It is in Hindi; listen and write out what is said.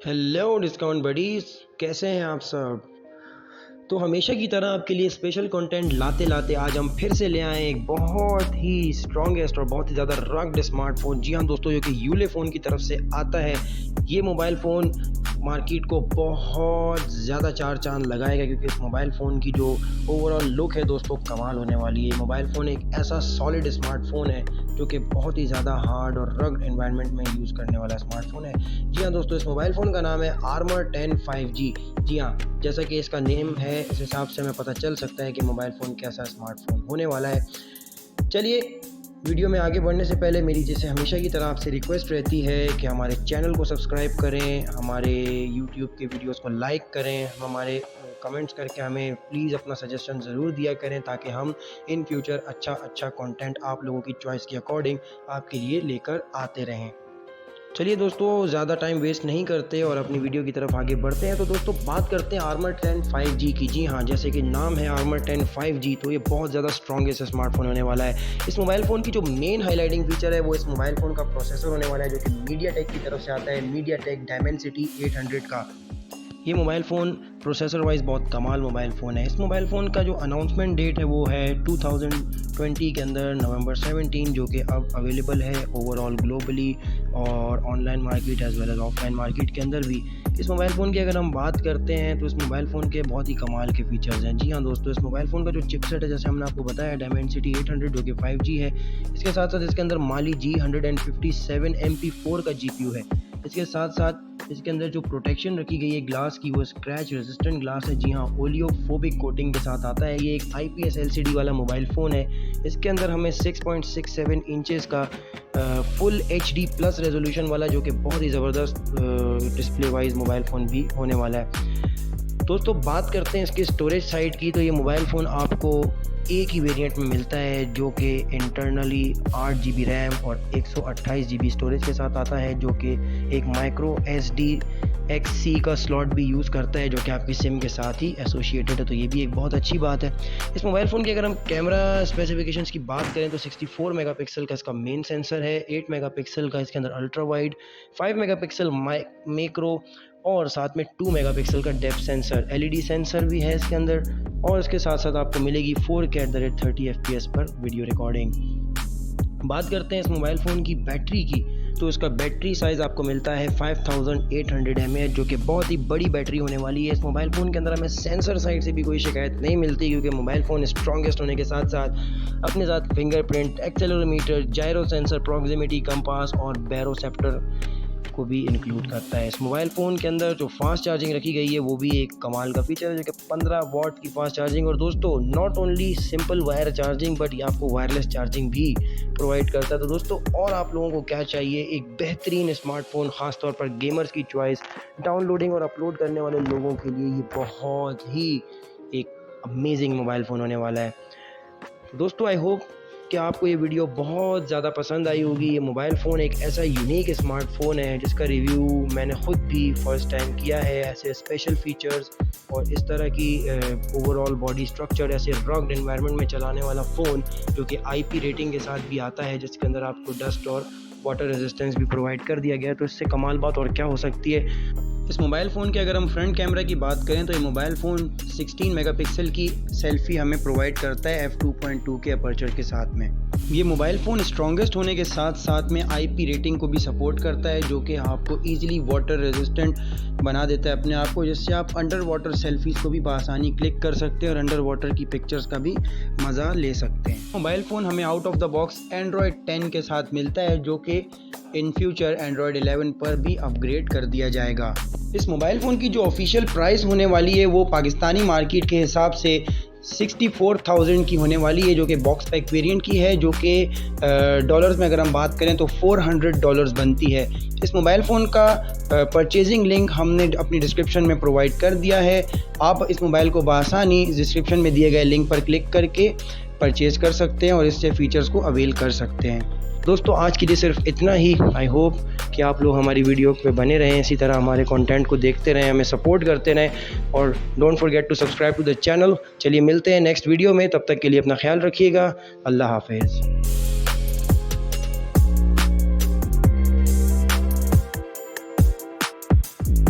हेलो डिस्काउंट बडीज, कैसे हैं आप सब। तो हमेशा की तरह आपके लिए स्पेशल कंटेंट लाते लाते आज हम फिर से ले आए एक बहुत ही स्ट्रॉन्गेस्ट और बहुत ही ज़्यादा रग्ड स्मार्टफोन। जी हाँ दोस्तों, जो कि यूलेफोन की तरफ से आता है। ये मोबाइल फ़ोन मार्केट को बहुत ज़्यादा चार चांद लगाएगा, क्योंकि इस मोबाइल फ़ोन की जो ओवरऑल लुक है दोस्तों कमाल होने वाली है। मोबाइल फ़ोन एक ऐसा सॉलिड स्मार्टफोन है जो कि बहुत ही ज़्यादा हार्ड और रग्ड एनवायरनमेंट में यूज़ करने वाला स्मार्टफोन है। जी हाँ दोस्तों, इस मोबाइल फ़ोन का नाम है आर्मर 10 5G। जी हाँ, जैसा कि इसका नेम है इस हिसाब से हमें पता चल सकता है कि मोबाइल फ़ोन कैसा स्मार्टफोन होने वाला है। चलिए, वीडियो में आगे बढ़ने से पहले मेरी जैसे हमेशा की तरह आपसे रिक्वेस्ट रहती है कि हमारे चैनल को सब्सक्राइब करें, हमारे यूट्यूब के वीडियोस को लाइक करें, हमारे कमेंट्स करके हमें प्लीज़ अपना सजेशन ज़रूर दिया करें, ताकि हम इन फ्यूचर अच्छा कंटेंट आप लोगों की चॉइस के अकॉर्डिंग आपके लिए लेकर आते रहें। चलिए दोस्तों, ज़्यादा टाइम वेस्ट नहीं करते और अपनी वीडियो की तरफ आगे बढ़ते हैं। तो दोस्तों बात करते हैं आर्मर 10 5G की। जी हाँ, जैसे कि नाम है आर्मर 10 5G, तो ये बहुत ज़्यादा स्ट्रॉन्गेस्ट स्मार्टफोन होने वाला है। इस मोबाइल फ़ोन की जो मेन हाईलाइटिंग फीचर है वो इस मोबाइल फ़ोन का प्रोसेसर होने वाला है, जो कि मीडियाटेक की तरफ से आता है, मीडियाटेक डायमेंसिटी 800 का। ये मोबाइल फ़ोन प्रोसेसर वाइज बहुत कमाल मोबाइल फ़ोन है। इस मोबाइल फ़ोन का जो अनाउंसमेंट डेट है वो है 2020 के अंदर नवंबर 17, जो कि अब अवेलेबल है ओवरऑल ग्लोबली और online market as well as offline market के अंदर भी। इस मोबाइल फ़ोन की अगर हम बात करते हैं तो इस मोबाइल फ़ोन के बहुत ही कमाल के फीचर्स हैं। जी हाँ दोस्तों, इस मोबाइल फ़ोन का जो चिपसेट है, जैसे हमने आपको बताया, डायमेंसिटी 800 जो कि 5G है। इसके साथ साथ इसके अंदर माली G157 MP4 का GPU है। इसके साथ साथ इसके अंदर जो प्रोटेक्शन रखी गई है ग्लास की, वो स्क्रैच रेजिस्टेंट ग्लास है। जी हाँ, ओलियोफोबिक कोटिंग के साथ आता है। ये एक IPS LCD वाला मोबाइल फ़ोन है। इसके अंदर हमें 6.67 इंचेस का फुल HD प्लस रेजोल्यूशन वाला, जो कि बहुत ही ज़बरदस्त डिस्प्ले वाइज मोबाइल फ़ोन भी होने वाला है। दोस्तों बात करते हैं इसके स्टोरेज साइड की। तो ये मोबाइल फ़ोन आपको एक ही वेरिएंट में मिलता है, जो कि इंटरनली 8 GB रैम और 128 GB स्टोरेज के साथ आता है, जो कि एक माइक्रो SD XC का स्लॉट भी यूज़ करता है, जो कि आपकी सिम के साथ ही एसोसिएटेड है। तो ये भी एक बहुत अच्छी बात है। इस मोबाइल फ़ोन की अगर हम कैमरा स्पेसिफिकेशंस की बात करें तो 64 मेगापिक्सल का इसका मेन सेंसर है, 8 मेगापिक्सल का इसके अंदर अल्ट्रा वाइड, 5 मेगापिक्सल मैक्रो और साथ में 2 मेगापिक्सल का डेप्थ सेंसर, LED सेंसर भी है इसके अंदर। और इसके साथ साथ आपको मिलेगी 4K 30 FPS पर वीडियो रिकॉर्डिंग। बात करते हैं इस मोबाइल फ़ोन की बैटरी की। तो इसका बैटरी साइज़ आपको मिलता है 5800 mAh, जो कि बहुत ही बड़ी बैटरी होने वाली है। इस मोबाइल फ़ोन के अंदर हमें सेंसर साइड से भी कोई शिकायत नहीं मिलती, क्योंकि मोबाइल फ़ोन स्ट्रॉन्गेस्ट होने के साथ साथ अपने साथ fingerprint, accelerometer, gyro sensor, proximity compass और बैरोसेप्टर को भी इंक्लूड करता है। इस मोबाइल फ़ोन के अंदर जो फास्ट चार्जिंग रखी गई है वो भी एक कमाल का फीचर है, जो कि 15 वाट की फास्ट चार्जिंग। और दोस्तों not only simple wire charging, but ये आपको वायरलेस चार्जिंग भी प्रोवाइड करता है। तो दोस्तों और आप लोगों को क्या चाहिए, एक बेहतरीन स्मार्टफोन, खासतौर पर गेमर्स की चॉइस, डाउनलोडिंग और अपलोड करने वाले लोगों के लिए ये बहुत ही एक अमेजिंग मोबाइल फ़ोन होने वाला है। दोस्तों आई होप कि आपको ये वीडियो बहुत ज़्यादा पसंद आई होगी। ये मोबाइल फ़ोन एक ऐसा यूनिक स्मार्टफ़ोन है जिसका रिव्यू मैंने ख़ुद भी फर्स्ट टाइम किया है। ऐसे स्पेशल फीचर्स और इस तरह की ओवरऑल बॉडी स्ट्रक्चर, ऐसे रग्ड एनवायरनमेंट में चलाने वाला फ़ोन, जो कि IP रेटिंग के साथ भी आता है, जिसके अंदर आपको डस्ट और वाटर रेजिस्टेंस भी प्रोवाइड कर दिया गया है। तो इससे कमाल बात और क्या हो सकती है। इस मोबाइल फ़ोन के अगर हम फ्रंट कैमरा की बात करें तो ये मोबाइल फ़ोन 16 मेगापिक्सल की सेल्फ़ी हमें प्रोवाइड करता है f2.2 के अपर्चर के साथ में। ये मोबाइल फ़ोन स्ट्रॉन्गेस्ट होने के साथ साथ में IP रेटिंग को भी सपोर्ट करता है, जो कि आपको ईजिली वाटर रेजिस्टेंट बना देता है अपने आप को, जिससे आप अंडर वाटर सेल्फीज़ को भी बआसानी क्लिक कर सकते हैं और अंडर वाटर की पिक्चर्स का भी मज़ा ले सकते हैं। मोबाइल फ़ोन हमें out of the box Android 10 के साथ मिलता है, जो कि इन फ्यूचर एंड्रॉयड 11 पर भी अपग्रेड कर दिया जाएगा। इस मोबाइल फ़ोन की जो ऑफिशियल प्राइस होने वाली है वो पाकिस्तानी मार्केट के हिसाब से 64,000 की होने वाली है, जो कि बॉक्स पैक वेरिएंट की है, जो कि डॉलर्स में अगर हम बात करें तो $400 बनती है। इस मोबाइल फ़ोन का परचेजिंग लिंक हमने अपनी डिस्क्रिप्शन में प्रोवाइड कर दिया है। आप इस मोबाइल को बआसानी डिस्क्रिप्शन में दिए गए लिंक पर क्लिक करके परचेज़ कर सकते हैं और इससे फ़ीचर्स को अवेल कर सकते हैं। दोस्तों आज के लिए सिर्फ इतना ही। आई होप कि आप लोग हमारी वीडियो पे बने रहें, इसी तरह हमारे कंटेंट को देखते रहें, हमें सपोर्ट करते रहें और don't forget to subscribe to the channel. चलिए मिलते हैं नेक्स्ट वीडियो में, तब तक के लिए अपना ख्याल रखिएगा। अल्लाह हाफिज़।